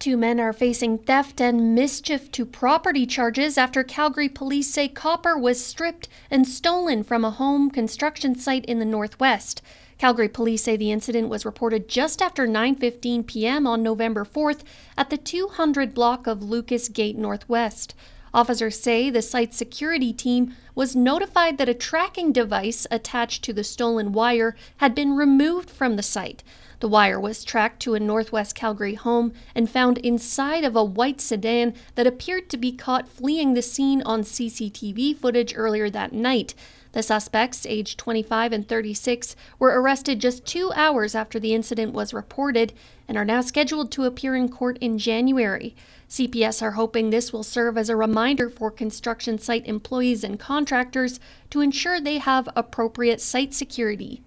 Two men are facing theft and mischief to property charges after Calgary Police say copper was stripped and stolen from a home construction site in the northwest. Calgary Police say the incident was reported just after 9:15 p.m. on November 4th at the 200 block of Lucas Gate Northwest. Officers say the site's security team was notified that a tracking device attached to the stolen wire had been removed from the site. The wire was tracked to a northwest Calgary home and found inside of a white sedan that appeared to be caught fleeing the scene on CCTV footage earlier that night. The suspects, aged 25 and 36, were arrested just 2 hours after the incident was reported and are now scheduled to appear in court in January. CPS are hoping this will serve as a reminder for construction site employees and contractors to ensure they have appropriate site security.